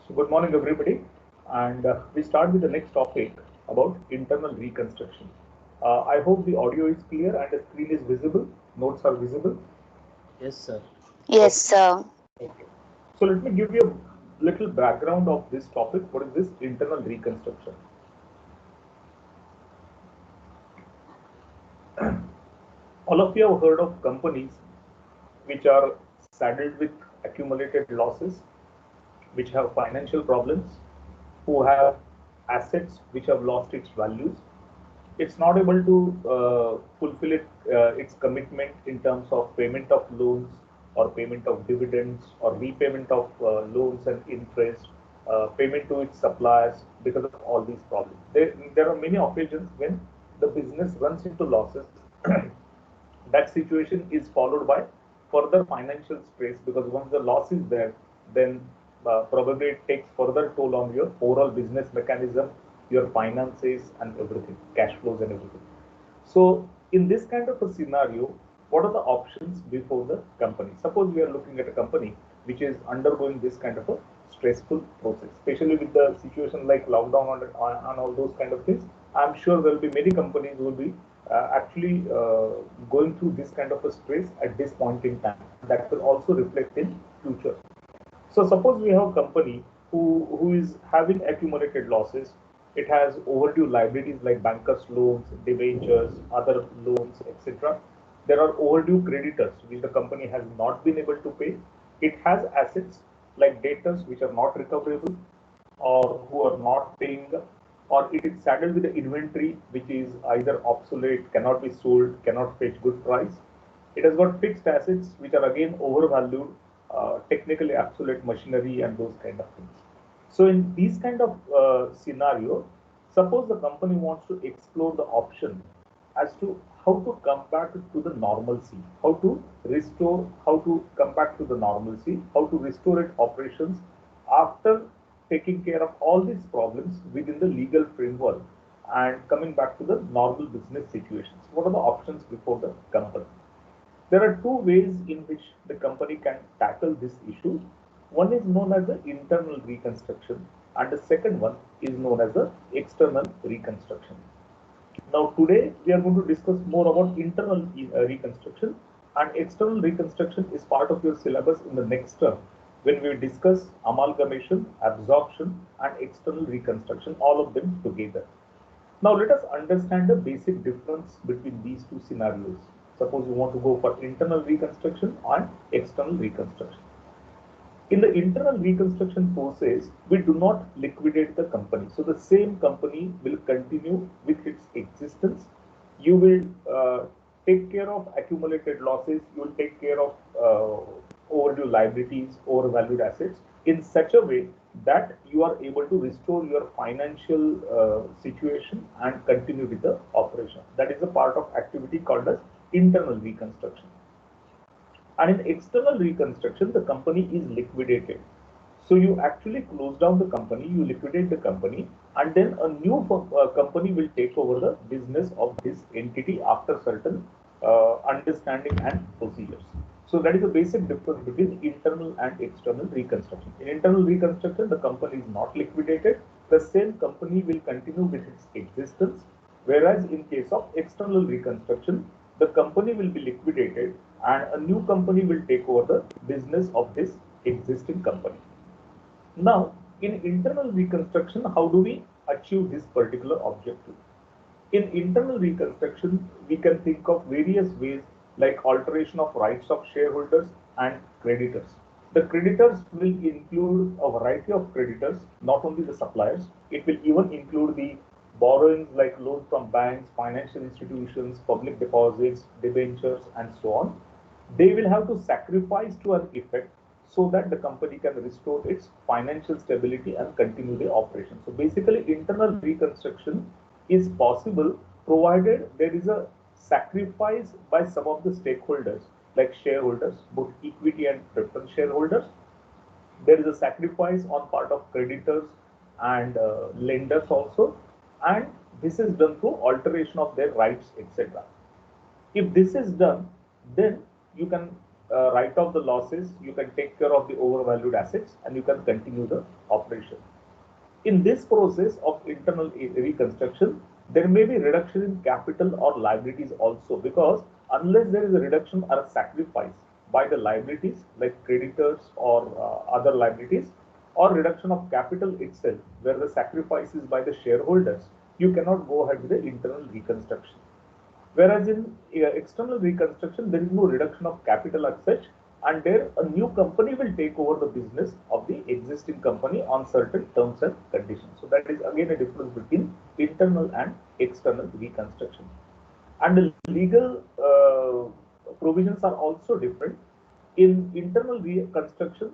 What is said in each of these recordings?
So good morning everybody, and we start with the next topic about internal reconstruction. I hope the audio is clear and the screen is visible, notes are visible. Yes, sir. Yes, Okay. sir. Okay. So let me give you a little background of this topic. What is this internal reconstruction? All of you have heard of companies which are saddled with accumulated losses, which have financial problems, who have assets which have lost its values. It's not able to fulfill its commitment in terms of payment of loans or payment of dividends or repayment of loans and interest, payment to its suppliers because of all these problems. There are many occasions when the business runs into losses. That situation is followed by further financial stress because once the loss is there, then probably it takes further toll on your overall business mechanism, your finances and everything, cash flows and everything. So in this kind of a scenario, what are the options before the company? Suppose we are looking at a company which is undergoing this kind of a stressful process, especially with the situation like lockdown and all those kind of things. I'm sure there will be many companies who will be actually going through this kind of a stress at this point in time. That will also reflect in future. So suppose we have a company who is having accumulated losses. It has overdue liabilities like bankers' loans, debentures, other loans, etc. There are overdue creditors which the company has not been able to pay. It has assets like debtors which are not recoverable or who are not paying, or it is saddled with the inventory which is either obsolete, cannot be sold, cannot fetch good price. It has got fixed assets which are again overvalued, technically obsolete machinery and those kind of things. So in these kind of scenario, suppose the company wants to explore the option as to how to come back to the normalcy, how to restore, how to come back to the normalcy, how to restore its operations after taking care of all these problems within the legal framework and coming back to the normal business situations. What are the options before the company? There are two ways in which the company can tackle this issue. One is known as the internal reconstruction, and the second one is known as the external reconstruction. Now, today we are going to discuss more about internal reconstruction, and external reconstruction is part of your syllabus in the next term when we discuss amalgamation, absorption, and external reconstruction, all of them together. Now let us understand the basic difference between these two scenarios. Suppose you want to go for internal reconstruction and external reconstruction. In the internal reconstruction process, we do not liquidate the company. So the same company will continue with its existence. You will take care of accumulated losses. You will take care of overdue liabilities, overvalued assets in such a way that you are able to restore your financial situation and continue with the operation. That is a part of activity called as internal reconstruction. And in external reconstruction, the company is liquidated. So you actually close down the company, you liquidate the company, and then a new company will take over the business of this entity after certain understanding and procedures. So that is the basic difference between internal and external reconstruction. In internal reconstruction, the company is not liquidated. The same company will continue with its existence. Whereas in case of external reconstruction, the company will be liquidated and a new company will take over the business of this existing company. Now, in internal reconstruction, how do we achieve this particular objective? In internal reconstruction, we can think of various ways like alteration of rights of shareholders and creditors. The creditors will include a variety of creditors, not only the suppliers. It will even include the borrowings like loans from banks, financial institutions, public deposits, debentures, and so on. They will have to sacrifice to an effect so that the company can restore its financial stability and continue the operation. So basically, internal reconstruction is possible provided there is a sacrifice by some of the stakeholders like shareholders, both equity and preference shareholders. There is a sacrifice on part of creditors and lenders also, and this is done through alteration of their rights, etc. If this is done, then you can write off the losses, you can take care of the overvalued assets, and you can continue the operation. In this process of internal reconstruction, there may be reduction in capital or liabilities also, because unless there is a reduction or a sacrifice by the liabilities like creditors or other liabilities, or reduction of capital itself where the sacrifice is by the shareholders, you cannot go ahead with the internal reconstruction. Whereas in external reconstruction, there is no reduction of capital as such, and there a new company will take over the business of the existing company on certain terms and conditions. So that is again a difference between internal and external reconstruction. And the legal provisions are also different. In internal reconstruction,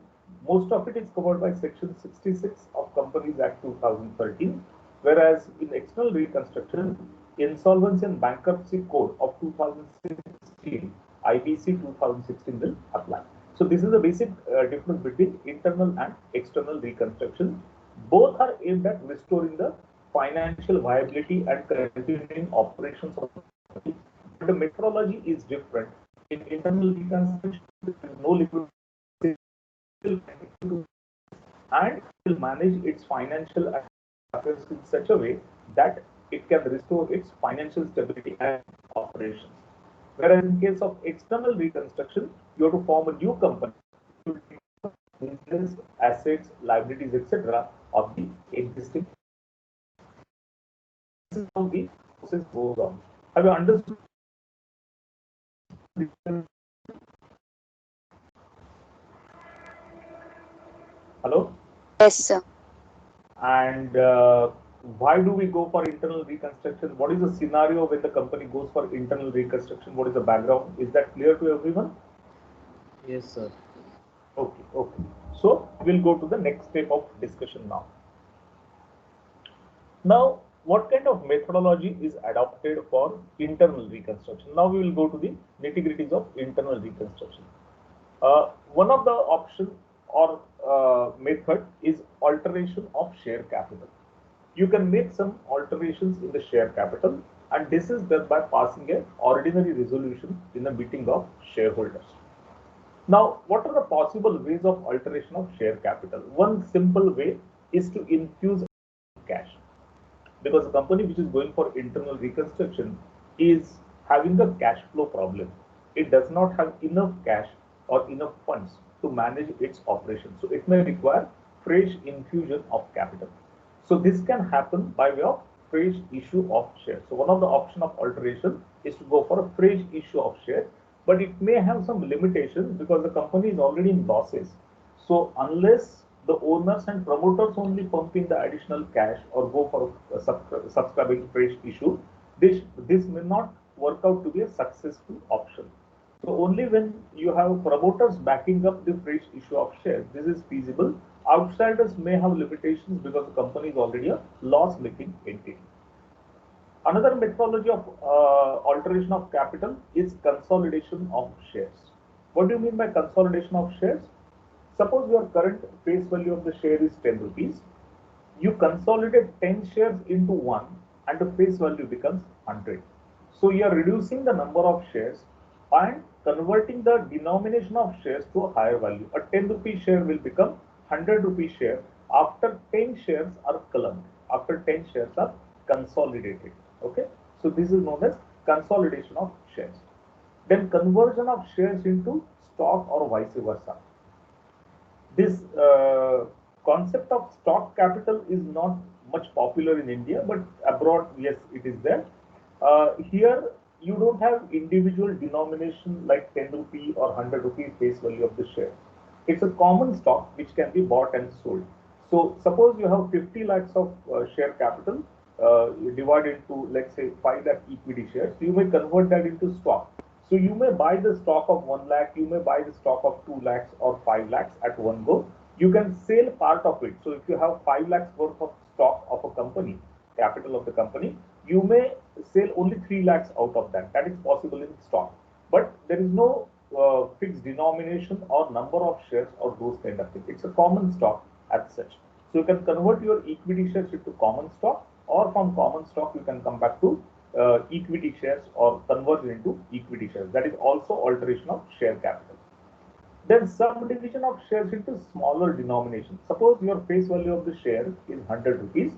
most of it is covered by Section 66 of Companies Act 2013, whereas in external reconstruction, Insolvency and Bankruptcy Code of 2016, IBC 2016 will apply. So this is the basic difference between internal and external reconstruction. Both are aimed at restoring the financial viability and continuing operations of the company. But the methodology is different. In internal reconstruction, there is no liquidity, and will manage its financial affairs in such a way that it can restore its financial stability and operations. Whereas in case of external reconstruction, you have to form a new company to business, assets, liabilities, etc. of the existing. This is how the process goes on. Have you understood? Hello? Yes, sir. And why do we go for internal reconstruction? What is the scenario when the company goes for internal reconstruction? What is the background? Is that clear to everyone? Yes, sir. Okay, okay. So we'll go to the next step of discussion now. Now, what kind of methodology is adopted for internal reconstruction? Now we will go to the nitty-gritties of internal reconstruction. One of the option or method is alteration of share capital. You can make some alterations in the share capital, and this is done by passing an ordinary resolution in a meeting of shareholders. Now, what are the possible ways of alteration of share capital? One simple way is to infuse cash, because a company which is going for internal reconstruction is having a cash flow problem. It does not have enough cash or enough funds to manage its operations. So it may require fresh infusion of capital. So this can happen by way of fresh issue of shares. So one of the option of alteration is to go for a fresh issue of shares, but it may have some limitations because the company is already in losses. So unless the owners and promoters only pump in the additional cash or go for subscribing fresh issue, this may not work out to be a successful option. So only when you have promoters backing up the fresh issue of shares, this is feasible. Outsiders may have limitations because the company is already a loss-making entity. Another methodology of alteration of capital is consolidation of shares. What do you mean by consolidation of shares? Suppose your current face value of the share is 10 rupees. You consolidate 10 shares into one and the face value becomes 100. So you are reducing the number of shares and converting the denomination of shares to a higher value. A 10 rupee share will become 100 rupee share after 10 shares are clumped, after 10 shares are consolidated. Okay, so this is known as consolidation of shares. Then conversion of shares into stock or vice versa. This concept of stock capital is not much popular in India, but abroad, yes, it is there. Here, you don't have individual denomination like 10 rupee or 100 rupee face value of the share. It's a common stock which can be bought and sold. So suppose you have 50 lakhs of share capital divided into, let's say, 5 lakh equity shares. You may convert that into stock. So you may buy the stock of 1 lakh, you may buy the stock of 2 lakhs or 5 lakhs at one go. You can sell part of it. So if you have 5 lakhs worth of stock of a company, capital of the company, you may sell only 3 lakhs out of that. That is possible in stock. But there is no fixed denomination or number of shares or those kind of things. It's a common stock as such. So you can convert your equity shares into common stock, or from common stock you can come back to equity shares or convert into equity shares. That is also alteration of share capital. Then subdivision of shares into smaller denominations. Suppose your face value of the share is 100 rupees.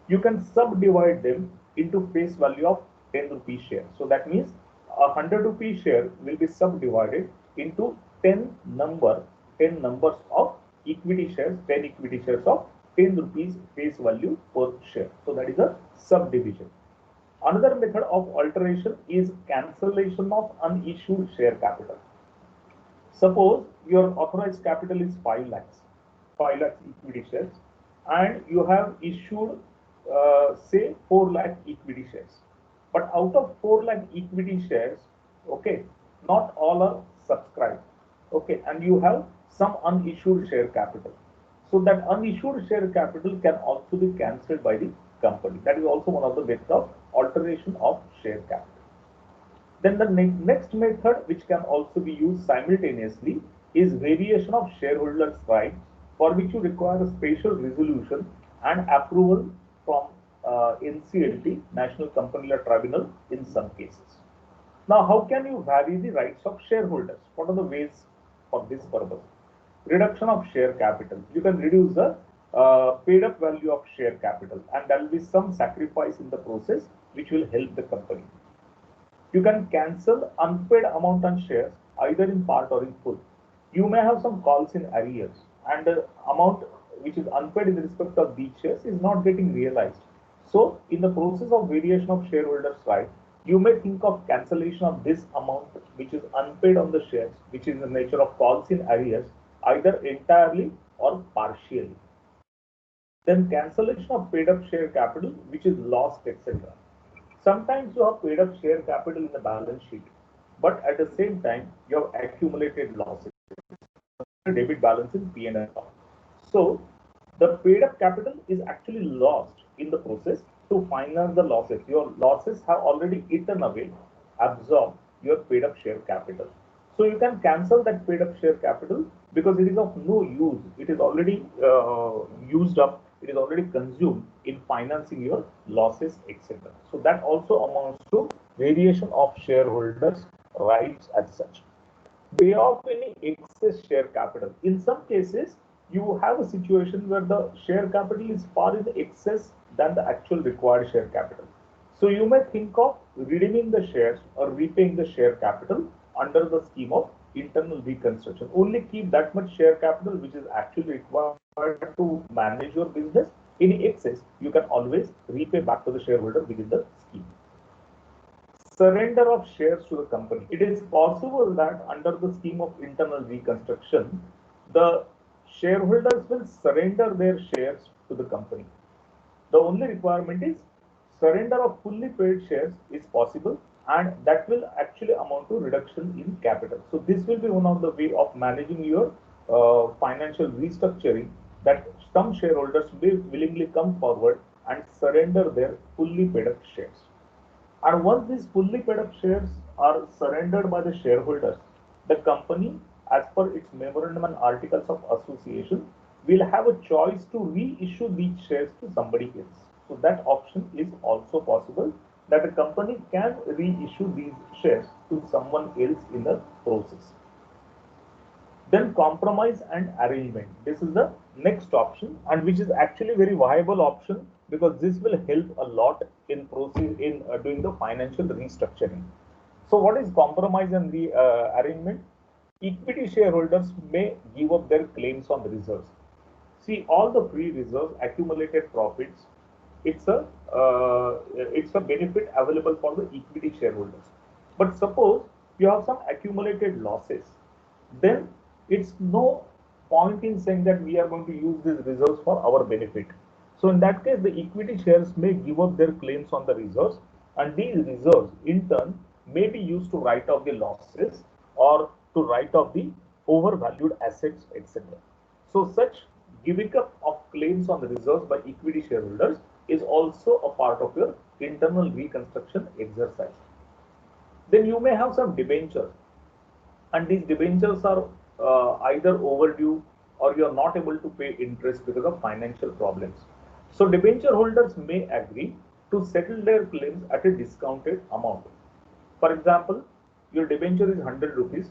You can subdivide them into face value of 10 rupees share. So that means a 100 rupees share will be subdivided into 10 numbers of equity shares, 10 equity shares of 10 rupees face value per share. So that is a subdivision. Another method of alteration is cancellation of unissued share capital. Suppose your authorized capital is 5 lakhs, 5 lakhs equity shares, and you have issued, say, 4 lakh equity shares. But out of 4 lakh equity shares, okay, not all are subscribed, okay, and you have some unissued share capital. So that unissued share capital can also be cancelled by the company. That is also one of the methods of alteration of share capital. Then the next method, which can also be used simultaneously, is variation of shareholders' rights, for which you require a special resolution and approval from NCLT, National Company Law Tribunal, in some cases. Now, how can you vary the rights of shareholders? What are the ways for this purpose? Reduction of share capital. You can reduce the paid up value of share capital, and there will be some sacrifice in the process which will help the company. You can cancel unpaid amount on shares either in part or in full. You may have some calls in arrears, and the amount which is unpaid in respect of these shares is not getting realized. So, in the process of variation of shareholders' right, you may think of cancellation of this amount which is unpaid on the shares, which is in the nature of calls in arrears, either entirely or partially. Then cancellation of paid up share capital which is lost, etc. Sometimes you have paid up share capital in the balance sheet, but at the same time you have accumulated losses, debit balance in P&L. So the paid up capital is actually lost in the process to finance the losses. Your losses have already eaten away, absorbed your paid up share capital. So you can cancel that paid up share capital because it is of no use. It is already used up. It is already consumed in financing your losses, etc. So that also amounts to variation of shareholders' rights as such. Pay off any excess share capital. In some cases, you have a situation where the share capital is far in excess than the actual required share capital. So you may think of redeeming the shares or repaying the share capital under the scheme of internal reconstruction. Only keep that much share capital which is actually required to manage your business. In excess, you can always repay back to the shareholder within the scheme. Surrender of shares to the company. It is possible that under the scheme of internal reconstruction, the shareholders will surrender their shares to the company. The only requirement is surrender of fully paid shares is possible, and that will actually amount to reduction in capital. So this will be one of the way of managing your financial restructuring, that some shareholders will willingly come forward and surrender their fully paid up shares. And once these fully paid up shares are surrendered by the shareholders, the company, as per its memorandum and articles of association, will have a choice to reissue these shares to somebody else. So that option is also possible, that a company can reissue these shares to someone else in the process. Then compromise and arrangement. This is the next option, and which is actually very viable option, because this will help a lot in doing the financial restructuring. So what is compromise and the arrangement? Equity shareholders may give up their claims on the reserves. See, all the free reserves, accumulated profits, it's a benefit available for the equity shareholders. But suppose you have some accumulated losses, then it's no point in saying that we are going to use these reserves for our benefit. So in that case, the equity shares may give up their claims on the reserves, and these reserves in turn may be used to write off the losses or to write off the overvalued assets, etc. So such giving up of claims on the reserves by equity shareholders is also a part of your internal reconstruction exercise. Then you may have some debentures, and these debentures are either overdue or you are not able to pay interest because of financial problems. So debenture holders may agree to settle their claims at a discounted amount. For example, your debenture is 100 rupees.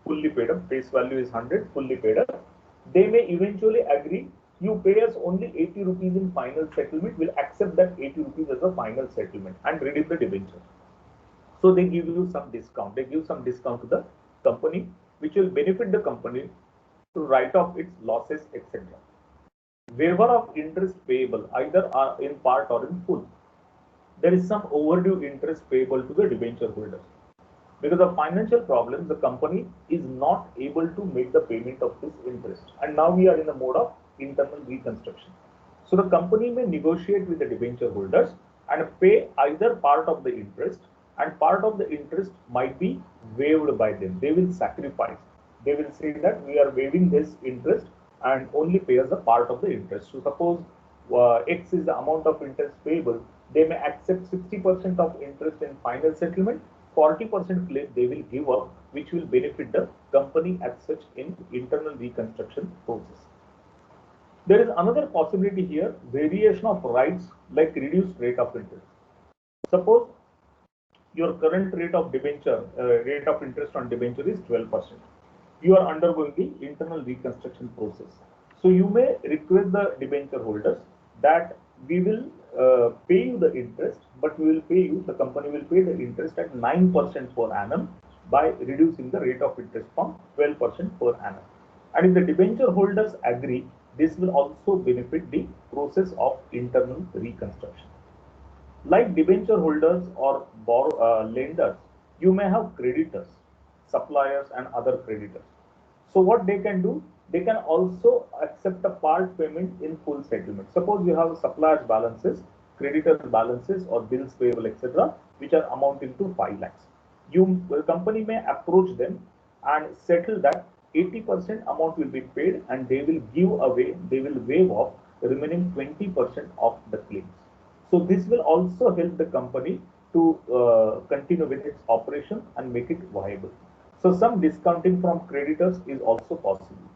fully paid up, face value is 100, fully paid up. They may eventually agree, you pay us only 80 rupees in final settlement, we'll accept that 80 rupees as a final settlement and redeem the debenture. So they give you some discount. They give some discount to the company, which will benefit the company to write off its losses, etc. Waiver of interest payable, either are in part or in full. There is some overdue interest payable to the debenture holders. Because of financial problems, the company is not able to make the payment of this interest. And now we are in the mode of internal reconstruction. So the company may negotiate with the debenture holders and pay either part of the interest, and part of the interest might be waived by them. They will sacrifice. They will say that we are waiving this interest and only pay us a part of the interest. So suppose X is the amount of interest payable, they may accept 60% of interest in final settlement, 40% they will give up, which will benefit the company as such in internal reconstruction process. There is another possibility here, variation of rights like reduced rate of interest. Suppose your current rate of debenture, rate of interest on debenture is 12%. You are undergoing the internal reconstruction process. So you may request the debenture holders that we will pay you the interest, but we will pay you, the company will pay the interest at 9% per annum by reducing the rate of interest from 12% per annum. And if the debenture holders agree, this will also benefit the process of internal reconstruction. Like debenture holders or lenders, you may have creditors, suppliers and other creditors. So what they can do, they can also accept a part payment in full settlement. Suppose you have suppliers balances, creditors balances or bills payable, etc., which are amounting to 5 lakhs. The company may approach them and settle that 80% amount will be paid and they will give away, they will waive off the remaining 20% of the claims. So this will also help the company to continue with its operation and make it viable. So some discounting from creditors is also possible.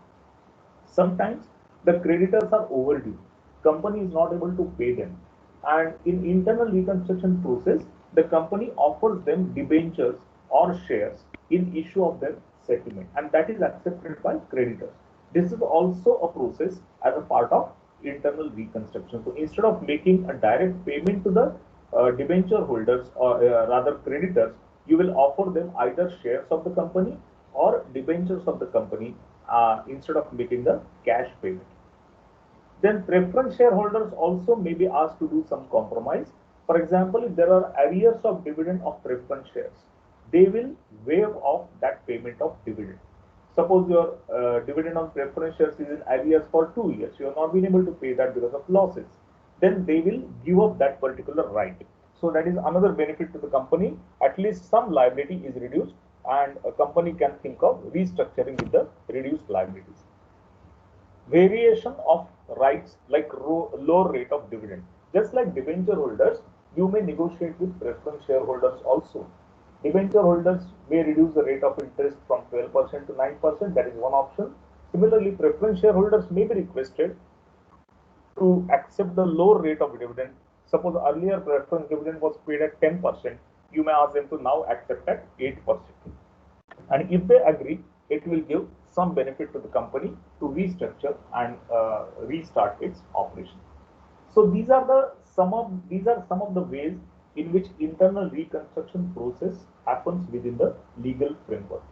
Sometimes the creditors are overdue. Company is not able to pay them. And in internal reconstruction process, the company offers them debentures or shares in issue of their settlement. And that is accepted by creditors. This is also a process as a part of internal reconstruction. So instead of making a direct payment to the debenture holders or rather creditors, you will offer them either shares of the company or debentures of the company instead of making the cash payment. Then preference shareholders also may be asked to do some compromise. For example, if there are arrears of dividend of preference shares, they will waive off that payment of dividend. Suppose your dividend on preference shares is in arrears for 2 years, you have not been able to pay that because of losses, then they will give up that particular right. So that is another benefit to the company. At least some liability is reduced and a company can think of restructuring with the reduced liabilities. Variation of rights like lower rate of dividend. Just like debenture holders, you may negotiate with preference shareholders also. Debenture holders may reduce the rate of interest from 12% to 9%. That is one option. Similarly, preference shareholders may be requested to accept the lower rate of dividend. Suppose earlier preference dividend was paid at 10%, you may ask them to now accept at 8%. And if they agree, it will give some benefit to the company to restructure and restart its operation. So these are some of the ways in which internal reconstruction process happens within the legal framework.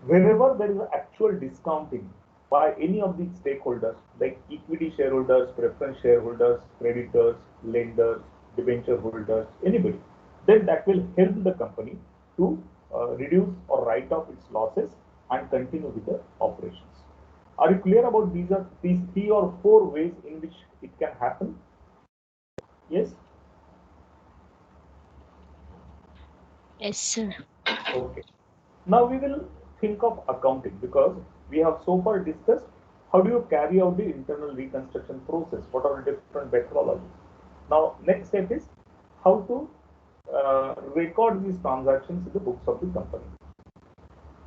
Wherever there is actual discounting by any of these stakeholders like equity shareholders, preference shareholders, creditors, lenders, debenture holders, anybody, then that will help the company to reduce or write off its losses and continue with the operations. Are you clear about these 3 or 4 ways in which it can happen? Yes? Yes, sir. Okay. Now we will think of accounting because we have so far discussed how do you carry out the internal reconstruction process, what are the different methodologies. Now next step is how to record these transactions in the books of the company.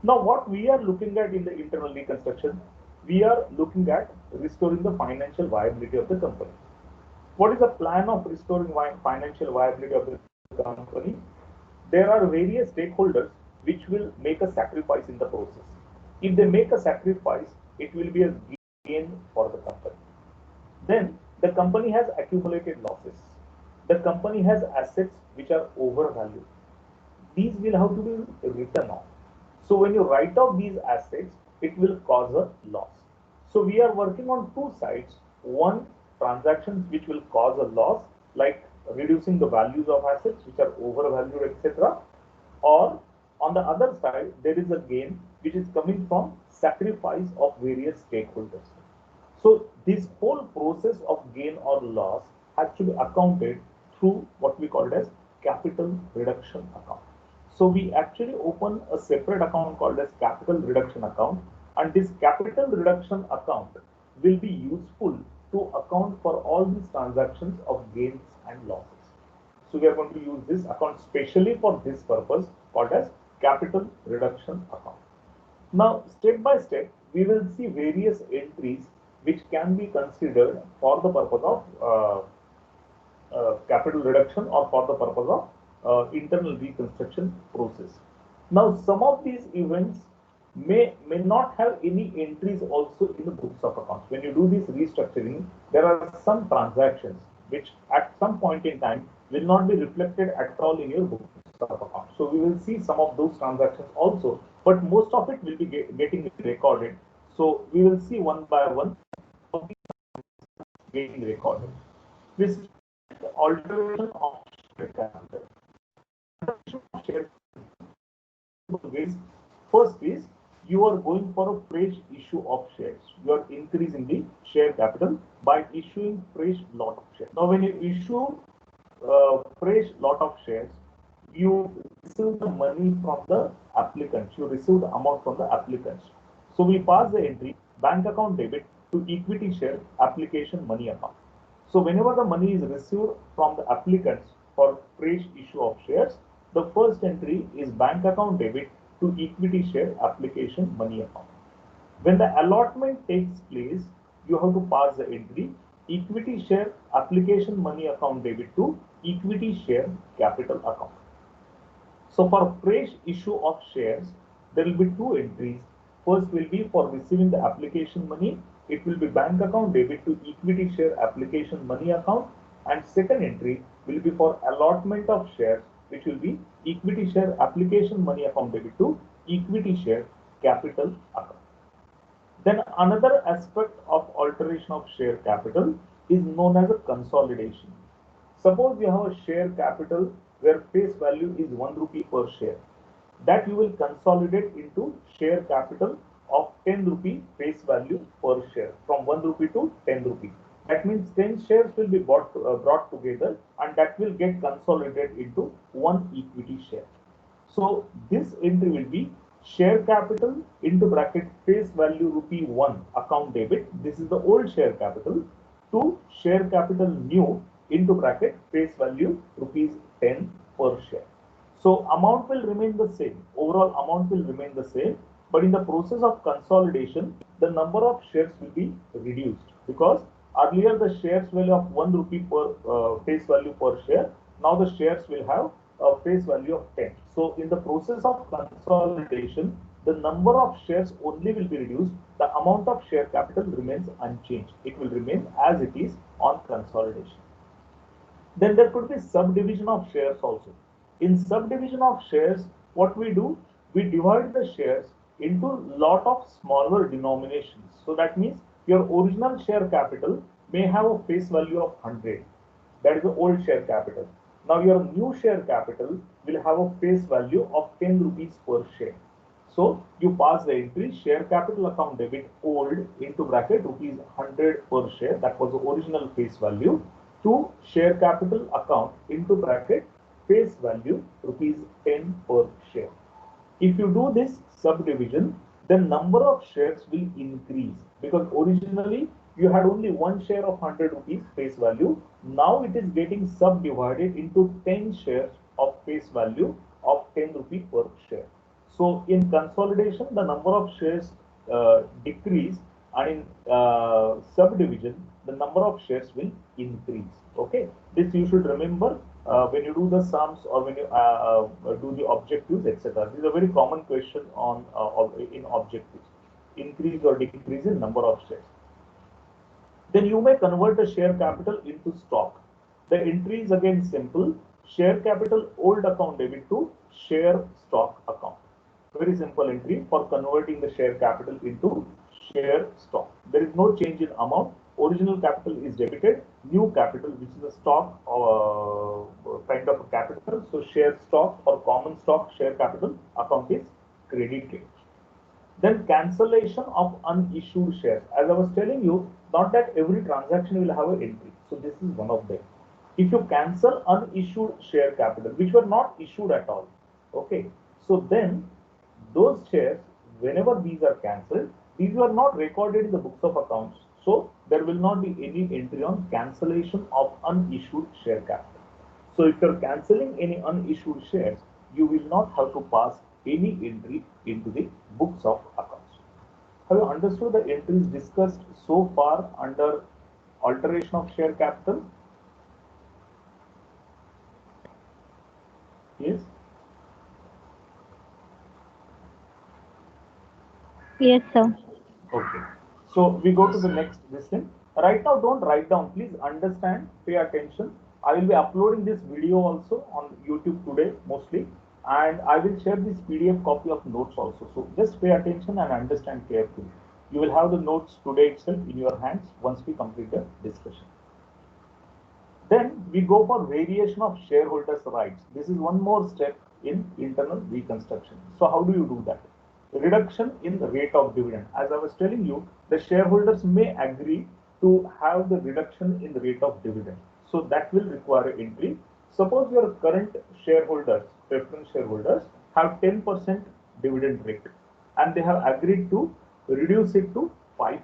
Now what we are looking at in the internal reconstruction, we are looking at restoring the financial viability of the company. What is the plan of restoring financial viability of the company? There are various stakeholders which will make a sacrifice in the process. If they make a sacrifice, it will be a gain for the company. Then the company has accumulated losses. The company has assets which are overvalued. These will have to be written off. So when you write off these assets, it will cause a loss. So we are working on two sides. One, transactions which will cause a loss, like reducing the values of assets which are overvalued, etc. Or on the other side, there is a gain which is coming from sacrifice of various stakeholders. So this whole process of gain or loss has to be accounted through what we call as capital reduction account. So we actually open a separate account called as capital reduction account, and this capital reduction account will be useful to account for all these transactions of gains and losses. So we are going to use this account specially for this purpose called as capital reduction account. Now, step by step, we will see various entries which can be considered for the purpose of capital reduction or for the purpose of internal reconstruction process. Now, some of these events may not have any entries also in the books of accounts. When you do this restructuring, there are some transactions which at some point in time will not be reflected at all in your books of accounts. So we will see some of those transactions also, but most of it will be getting recorded. So we will see one by one getting recorded. This alteration of share capital. First is you are going for a fresh issue of shares. You are increasing the share capital by issuing fresh lot of shares. Now, when you issue fresh lot of shares, you receive the money from the applicants. You receive the amount from the applicants. So we pass the entry bank account debit to equity share application money account. So whenever the money is received from the applicants for fresh issue of shares, the first entry is bank account debit to equity share application money account. When the allotment takes place, you have to pass the entry equity share application money account debit to equity share capital account. So for fresh issue of shares, there will be two entries. First will be for receiving the application money. It will be bank account debit to equity share application money account, and second entry will be for allotment of shares, which will be equity share application money account debit to equity share capital account. Then another aspect of alteration of share capital is known as a consolidation. Suppose you have a share capital where face value is 1 rupee per share. That you will consolidate into share capital of 10 rupee face value per share, from 1 rupee to 10 rupee. That means 10 shares will be brought together, and that will get consolidated into one equity share. So this entry will be share capital into bracket face value rupee 1 account debit. This is the old share capital to share capital new into bracket face value rupees 10 per share. So amount will remain the same. Overall amount will remain the same, but in the process of consolidation, the number of shares will be reduced, because earlier the shares value of 1 rupee per face value per share. Now the shares will have a face value of 10. So in the process of consolidation, the number of shares only will be reduced. The amount of share capital remains unchanged. It will remain as it is on consolidation. Then there could be subdivision of shares also. In subdivision of shares, what we do, we divide the shares into lot of smaller denominations. So that means your original share capital may have a face value of 100. That is the old share capital. Now your new share capital will have a face value of 10 rupees per share. So you pass the entry share capital account debit old into bracket rupees 100 per share. That was the original face value, to share capital account into bracket face value rupees 10 per share. If you do this subdivision, the number of shares will increase, because originally you had only one share of 100 rupees face value. Now it is getting subdivided into 10 shares of face value of 10 rupees per share. So in consolidation, the number of shares decrease, and in subdivision, the number of shares will increase. Okay, this you should remember when you do the sums or when you do the objectives, etc. This is a very common question on in objectives. Increase or decrease in number of shares. Then you may convert the share capital into stock. The entry is again simple. Share capital old account debit to share stock account. Very simple entry for converting the share capital into share stock. There is no change in amount. Original capital is debited. New capital, which is a stock kind of a capital. So share stock or common stock share capital account is credited. Then cancellation of unissued shares. As I was telling you, not that every transaction will have an entry. So this is one of them. If you cancel unissued share capital, which were not issued at all, okay, so then those shares, whenever these are cancelled, these were not recorded in the books of accounts. So there will not be any entry on cancellation of unissued share capital. So if you're cancelling any unissued shares, you will not have to pass any entry into the books of accounts. Have you understood the entries discussed so far under alteration of share capital? Yes? Yes, sir. Okay. So we go to the next listen. Right now, don't write down. Please understand, pay attention. I will be uploading this video also on YouTube today mostly, and I will share this PDF copy of notes also. So just pay attention and understand carefully. You will have the notes today itself in your hands once we complete the discussion. Then we go for variation of shareholders' rights. This is one more step in internal reconstruction. So how do you do that? Reduction in the rate of dividend. As I was telling you, the shareholders may agree to have the reduction in the rate of dividend. So that will require entry. Suppose your current shareholders, preference shareholders, have 10% dividend rate and they have agreed to reduce it to 5%.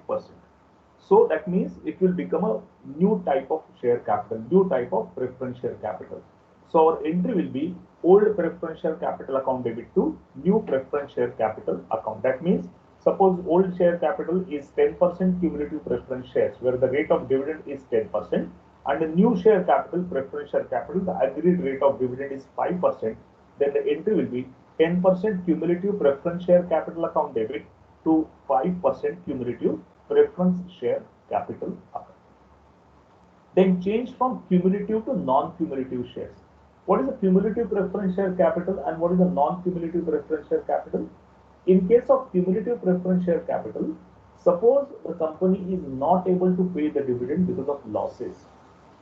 So that means it will become a new type of share capital, new type of preference share capital. So our entry will be old preference share capital account debit to new preference share capital account. That means suppose old share capital is 10% cumulative preference shares where the rate of dividend is 10% and the new share capital preference share capital, the agreed rate of dividend is 5%. Then the entry will be 10% cumulative preference share capital account debit to 5% cumulative preference share capital account. Then change from cumulative to non-cumulative shares. What is the cumulative preference share capital and what is the non-cumulative preference share capital? In case of cumulative preference share capital, suppose the company is not able to pay the dividend because of losses,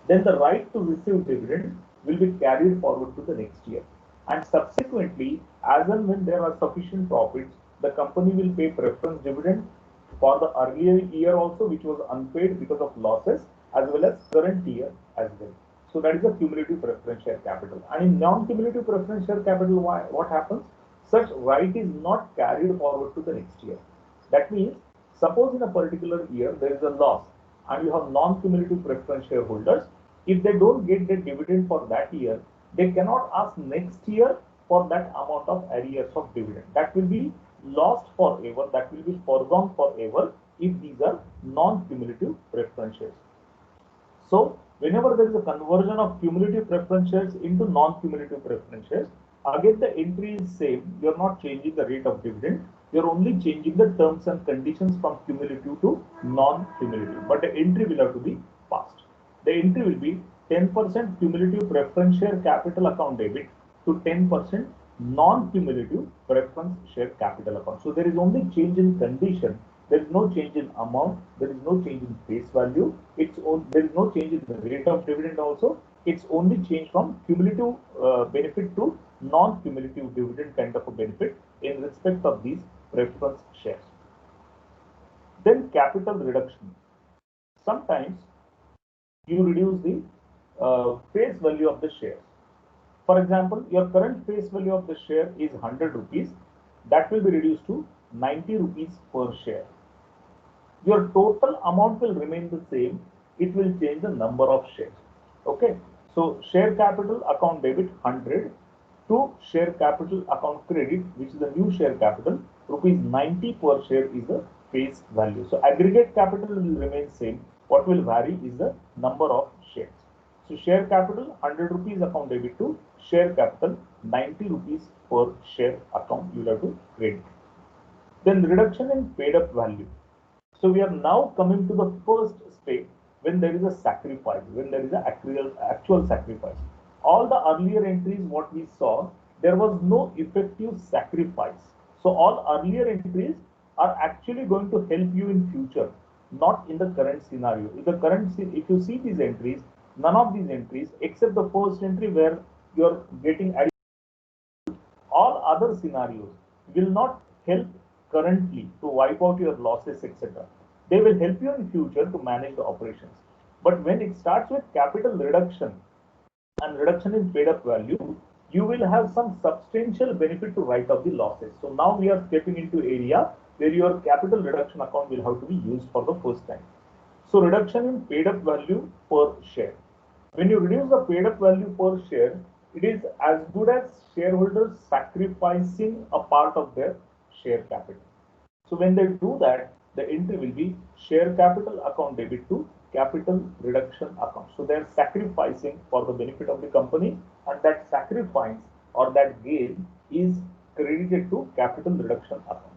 then the right to receive dividend will be carried forward to the next year. And subsequently, as and when there are sufficient profits, the company will pay preference dividend for the earlier year also, which was unpaid because of losses, as well as current year as well. So that is the cumulative preference share capital. And in non-cumulative preference share capital, what happens? Such right is not carried forward to the next year. That means, suppose in a particular year there is a loss and you have non-cumulative preference shareholders. If they don't get the dividend for that year, they cannot ask next year for that amount of arrears of dividend. That will be lost forever, that will be foregone forever if these are non-cumulative preference shares. So whenever there is a conversion of cumulative preference shares into non-cumulative preference shares, again the entry is same. You are not changing the rate of dividend. You are only changing the terms and conditions from cumulative to non-cumulative. But the entry will have to be passed. The entry will be 10% cumulative preference share capital account debit to 10% non-cumulative preference share capital account. So there is only change in condition. There is no change in amount. There is no change in face value. There is no change in the rate of dividend also. It's only change from cumulative benefit to non-cumulative dividend kind of a benefit in respect of these preference shares. Then capital reduction. Sometimes you reduce the face value of the shares. For example, your current face value of the share is 100 rupees. That will be reduced to 90 rupees per share. Your total amount will remain the same. It will change the number of shares. Okay. So share capital account debit 100 to share capital account credit, which is the new share capital, rupees 90 per share is the face value. So aggregate capital will remain same. What will vary is the number of shares. So share capital 100 rupees account debit to share capital 90 rupees per share account you will have to credit. Then reduction in paid up value. So we are now coming to the first step when there is a sacrifice, when there is an actual sacrifice. All the earlier entries what we saw, there was no effective sacrifice. So all earlier entries are actually going to help you in future, not in the current scenario. In the current, if you see these entries, none of these entries except the first entry where you are getting all other scenarios will not help currently to wipe out your losses, etc. They will help you in future to manage the operations. But when it starts with capital reduction and reduction in paid up value, you will have some substantial benefit to write off the losses. So now we are stepping into area where your capital reduction account will have to be used for the first time. So reduction in paid up value per share. When you reduce the paid up value per share, it is as good as shareholders sacrificing a part of their share capital. So when they do that, the entry will be share capital account debit to capital reduction account. So they are sacrificing for the benefit of the company, and that sacrifice or that gain is credited to capital reduction account.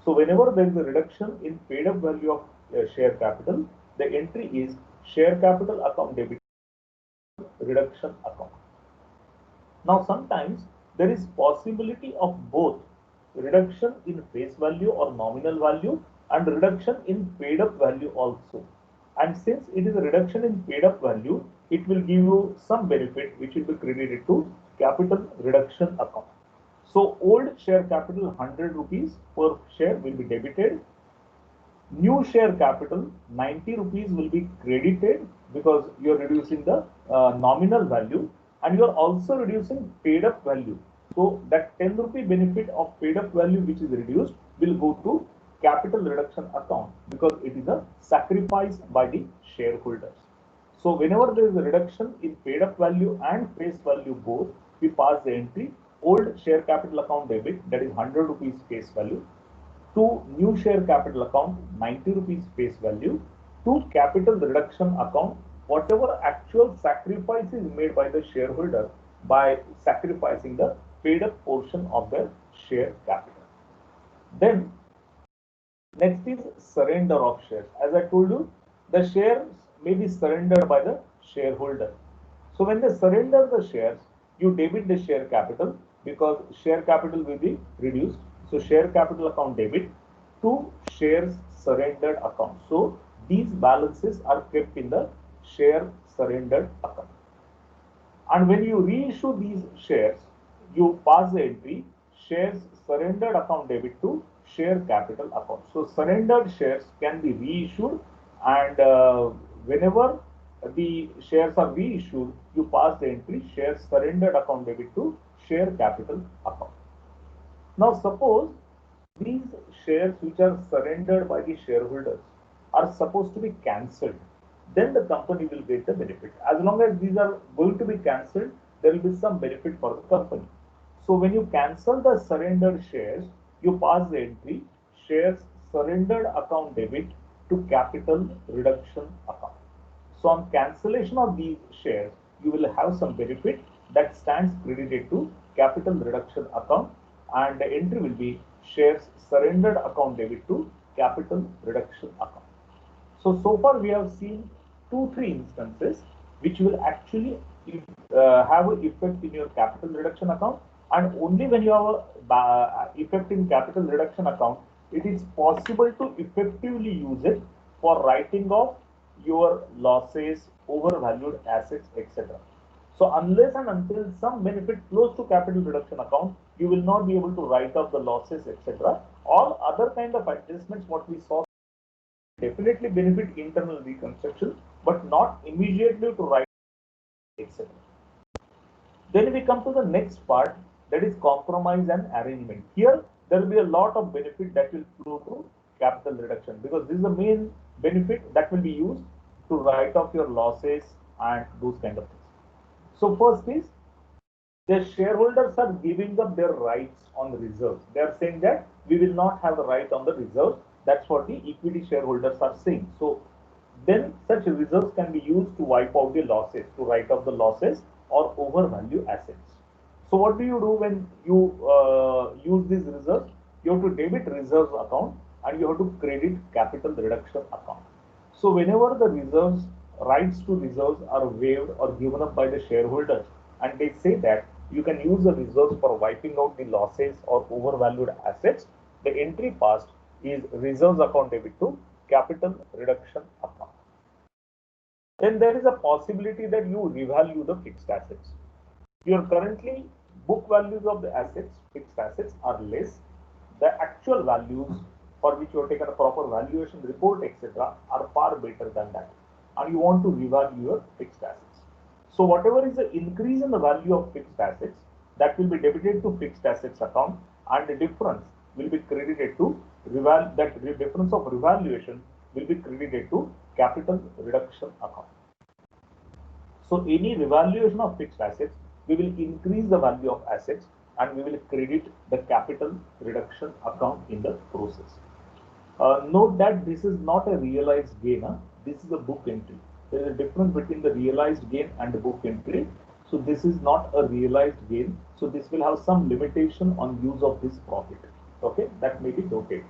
So whenever there is a reduction in paid up value of share capital, the entry is share capital account debit reduction account. Now sometimes there is possibility of both reduction in face value or nominal value and reduction in paid up value also. And since it is a reduction in paid up value, it will give you some benefit which will be credited to capital reduction account. So old share capital 100 rupees per share will be debited. New share capital 90 rupees will be credited because you are reducing the nominal value, and you are also reducing paid up value. So that 10 rupee benefit of paid up value which is reduced will go to capital reduction account because it is a sacrifice by the shareholders. So whenever there is a reduction in paid up value and face value both, we pass the entry old share capital account debit, that is 100 rupees face value, to new share capital account 90 rupees face value, to capital reduction account whatever actual sacrifice is made by the shareholder by sacrificing the paid up portion of their share capital. Then next is surrender of shares. As I told you, the shares may be surrendered by the shareholder. So when they surrender the shares, you debit the share capital because share capital will be reduced. So share capital account debit to shares surrendered account. So these balances are kept in the share surrendered account. And when you reissue these shares, you pass the entry shares surrendered account debit to share capital account. So surrendered shares can be reissued, and whenever the shares are reissued, you pass the entry shares surrendered account debit to share capital account. Now suppose these shares which are surrendered by the shareholders are supposed to be cancelled, then the company will get the benefit. As long as these are going to be cancelled, there will be some benefit for the company. So when you cancel the surrendered shares, you pass the entry shares surrendered account debit to capital reduction account. So on cancellation of these shares, you will have some benefit that stands credited to capital reduction account, and the entry will be shares surrendered account debit to capital reduction account. So far we have seen 2-3 instances which will actually have an effect in your capital reduction account, and only when you have a effect in capital reduction account, it is possible to effectively use it for writing off your losses, overvalued assets, etc. So unless and until some benefit flows to capital reduction account, you will not be able to write off the losses, etc. All other kind of adjustments what we saw definitely benefit internal reconstruction, but not immediately to write, etc. Then we come to the next part, that is compromise and arrangement. Here there will be a lot of benefit that will flow to capital reduction because this is the main benefit that will be used to write off your losses and those kind of things. So first is the shareholders are giving up their rights on the reserves. They are saying that we will not have the right on the reserves. That's what the equity shareholders are saying. So then such reserves can be used to wipe out the losses, to write off the losses or overvalue assets. So what do you do when you use these reserves? You have to debit reserves account and you have to credit capital reduction account. So whenever the reserves, rights to reserves are waived or given up by the shareholders, and they say that you can use the reserves for wiping out the losses or overvalued assets, the entry passed is reserves account debit to capital reduction account. Then there is a possibility that you revalue the fixed assets. Your currently book values of the assets, fixed assets, are less. The actual values for which you have taken a proper valuation report, etc., are far better than that, and you want to revalue your fixed assets. So whatever is the increase in the value of fixed assets, that will be debited to fixed assets account, and the difference will be credited to that difference of revaluation will be credited to capital reduction account. So any revaluation of fixed assets, we will increase the value of assets and we will credit the capital reduction account in the process. Note that this is not a realized gain. This is a book entry. There is a difference between the realized gain and the book entry. So this is not a realized gain. So this will have some limitation on use of this profit. Okay, that may be noted.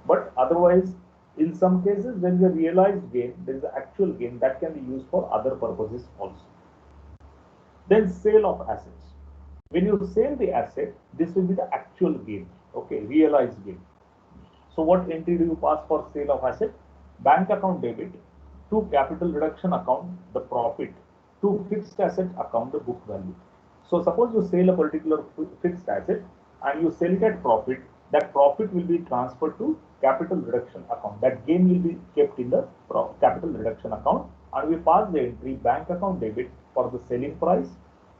But otherwise, in some cases, there is a realized gain, there is an actual gain that can be used for other purposes also. Then sale of assets. When you sell the asset, this will be the actual gain. Okay, realized gain. So what entry do you pass for sale of asset? Bank account debit to capital reduction account the profit, to fixed asset account the book value. So suppose you sell a particular fixed asset and you sell it at profit, that profit will be transferred to capital reduction account. That gain will be kept in the capital reduction account, and we pass the entry bank account debit for the selling price,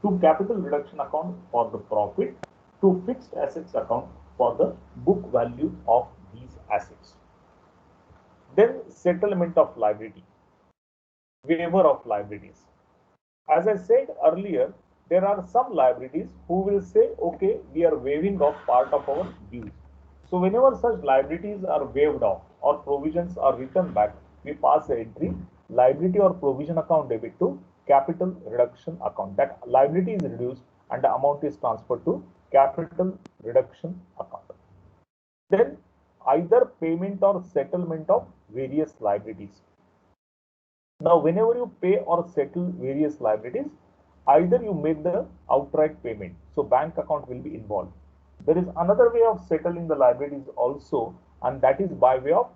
to capital reduction account for the profit, to fixed assets account for the book value of these assets. Then settlement of liability, waiver of liabilities. As I said earlier, there are some liabilities who will say, okay, we are waiving off part of our dues. So whenever such liabilities are waived off or provisions are returned back, we pass the entry liability or provision account debit to capital reduction account. That liability is reduced and the amount is transferred to capital reduction account. Then either payment or settlement of various liabilities. Now, whenever you pay or settle various liabilities, either you make the outright payment, so bank account will be involved. There is another way of settling the liabilities also, and that is by way of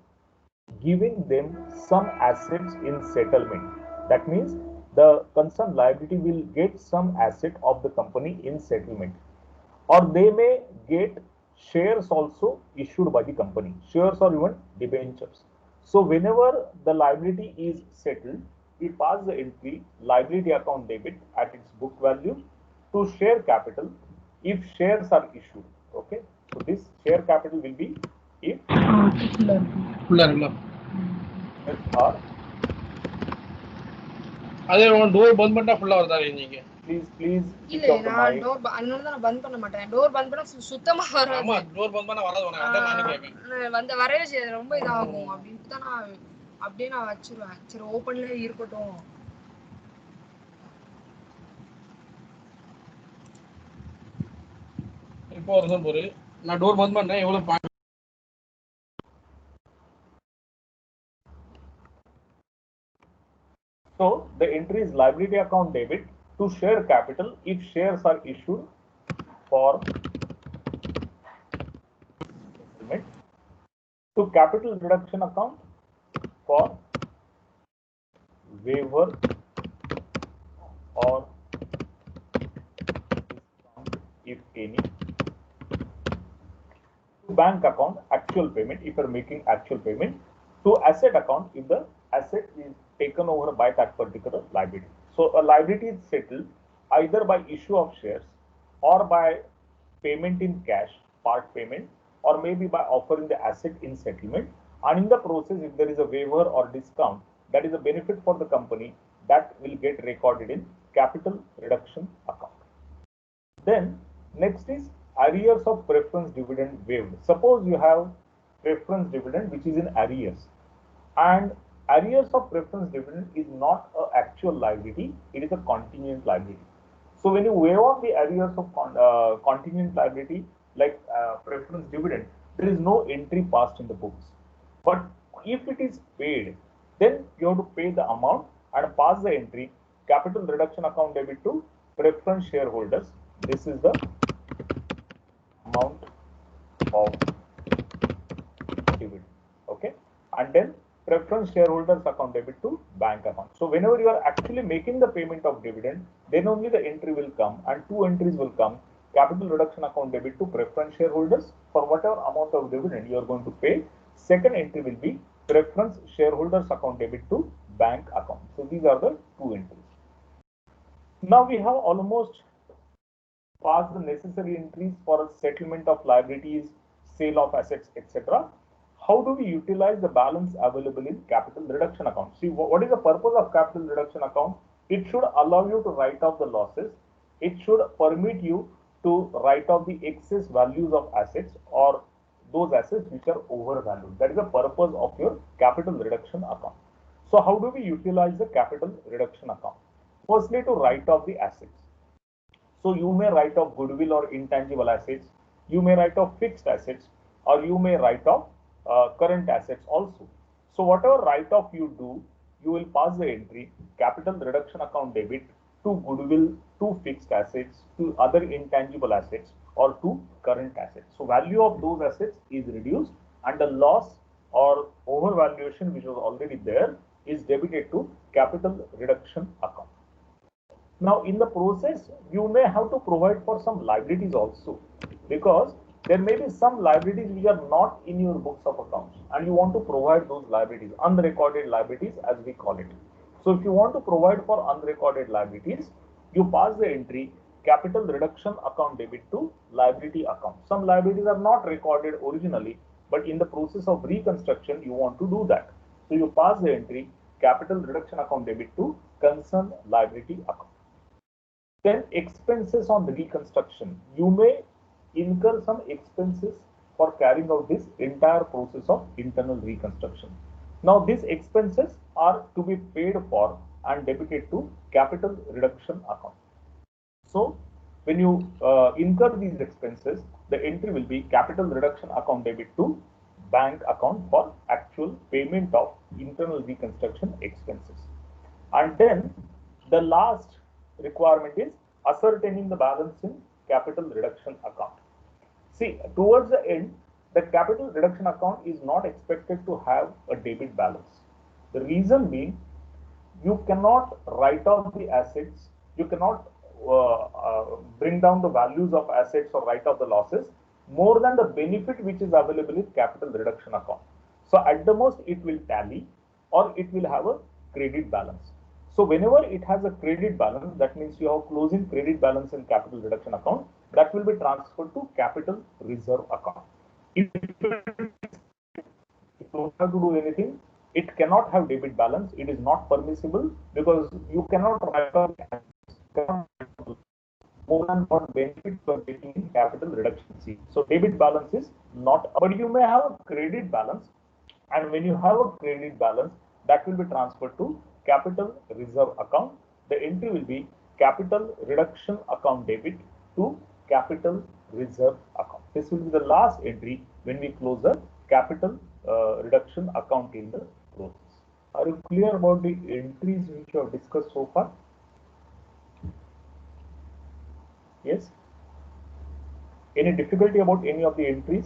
giving them some assets in settlement. That means the concerned liability will get some asset of the company in settlement, or they may get shares also issued by the company, shares or even debentures. So whenever the liability is settled, we pass the entry liability account debit at its book value to share capital if shares are issued. Okay, so this share capital will be if shares are. அதே door bandh பண்ணா ஃபுல்லா வருதா நீங்க Please இல்ல நான் door அதனால தான் நான் பந்த் பண்ண மாட்டேன். டோர் பந்த் பண்ணா சுத்தமா வராது. ஆமா டோர் பந்த் பண்ணா வராது உனக்கு அதான் நானே கேக்குறேன். வந்து வரவே செய்யாது, ரொம்ப இதாகும் அப்படினு தான் நான் அப்படியே நான் வச்சிருவேன். சரி ஓபன்ல இருக்கட்டும். இப்போ வருது பாரு, நான் டோர் பந்த் பண்ணேன் எவ்வளவு So the entry is liability account debit to share capital if shares are issued for settlement, to capital reduction account for waiver or discount if any, to bank account actual payment if you are making actual payment, to asset account if the asset is taken over by that particular liability. So a liability is settled either by issue of shares or by payment in cash, part payment, or maybe by offering the asset in settlement. And in the process, if there is a waiver or discount, that is a benefit for the company, that will get recorded in capital reduction account. Then next is arrears of preference dividend waived. Suppose you have preference dividend which is in arrears, and arrears of preference dividend is not an actual liability, it is a contingent liability. So when you waive off the arrears of contingent liability like preference dividend, there is no entry passed in the books. But if it is paid, then you have to pay the amount and pass the entry capital reduction account debit to preference shareholders. This is the amount of dividend. Okay, and then preference shareholders account debit to bank account. So whenever you are actually making the payment of dividend, then only the entry will come, and two entries will come: capital reduction account debit to preference shareholders for whatever amount of dividend you are going to pay. Second entry will be preference shareholders account debit to bank account. So these are the two entries. Now we have almost passed the necessary entries for settlement of liabilities, sale of assets, etc. How do we utilize the balance available in capital reduction account? See, what is the purpose of capital reduction account? It should allow you to write off the losses. It should permit you to write off the excess values of assets or those assets which are overvalued. That is the purpose of your capital reduction account. So how do we utilize the capital reduction account? Firstly, to write off the assets. So you may write off goodwill or intangible assets, you may write off fixed assets, or you may write off current assets also. So whatever write off you do, you will pass the entry capital reduction account debit to goodwill, to fixed assets, to other intangible assets, or to current assets. So value of those assets is reduced, and the loss or overvaluation which was already there is debited to capital reduction account. Now in the process, you may have to provide for some liabilities also, because there may be some liabilities which are not in your books of accounts, and you want to provide those liabilities, unrecorded liabilities as we call it. So if you want to provide for unrecorded liabilities, you pass the entry capital reduction account debit to liability account. Some liabilities are not recorded originally, but in the process of reconstruction, you want to do that. So you pass the entry capital reduction account debit to concerned liability account. Then expenses on the reconstruction. You may incur some expenses for carrying out this entire process of internal reconstruction. Now these expenses are to be paid for and debited to capital reduction account. So when you incur these expenses, the entry will be capital reduction account debit to bank account for actual payment of internal reconstruction expenses. And then the last requirement is ascertaining the balance in capital reduction account. See, towards the end, the capital reduction account is not expected to have a debit balance. The reason being, you cannot write off the assets, you cannot bring down the values of assets or write off the losses more than the benefit which is available in capital reduction account. So at the most, it will tally or it will have a credit balance. So whenever it has a credit balance, that means you have closing credit balance in capital reduction account, that will be transferred to capital reserve account. If you don't have to do anything, it cannot have debit balance. It is not permissible because you cannot write off more than what benefit you are getting in capital reduction. So debit balance is not, but you may have a credit balance, and when you have a credit balance, that will be transferred to capital reserve account. The entry will be capital reduction account debit to capital reserve account. This will be the last entry when we close the capital reduction account in the process. Are you clear about the entries which you have discussed so far? Yes? Any difficulty about any of the entries?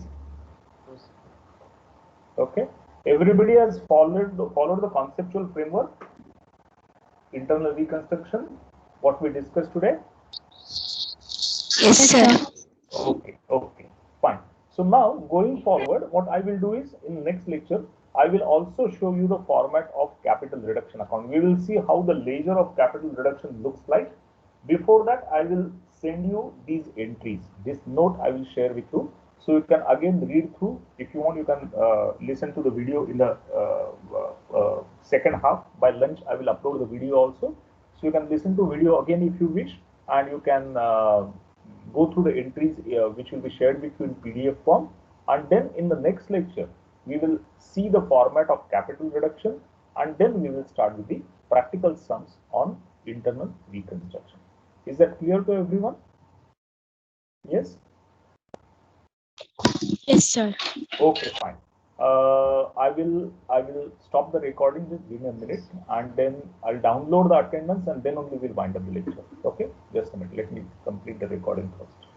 Okay. Everybody has followed the conceptual framework, internal reconstruction, what we discussed today? Yes, sir. Okay, fine. So now going forward, what I will do is in next lecture, I will also show you the format of capital reduction account. We will see how the ledger of capital reduction looks like. Before that, I will send you these entries. This note I will share with you. So you can again read through. If you want, you can listen to the video in the second half. By lunch, I will upload the video also. So you can listen to video again if you wish, and you can go through the entries which will be shared with you in PDF form. And then in the next lecture, we will see the format of capital reduction. and then we will start with the practical sums on internal reconstruction. Is that clear to everyone? Yes? Yes, sir. Okay, fine. I will stop the recording. Just give me a minute, and then I'll download the attendance, and then only we'll wind up the lecture. Okay, just a minute. Let me complete the recording first.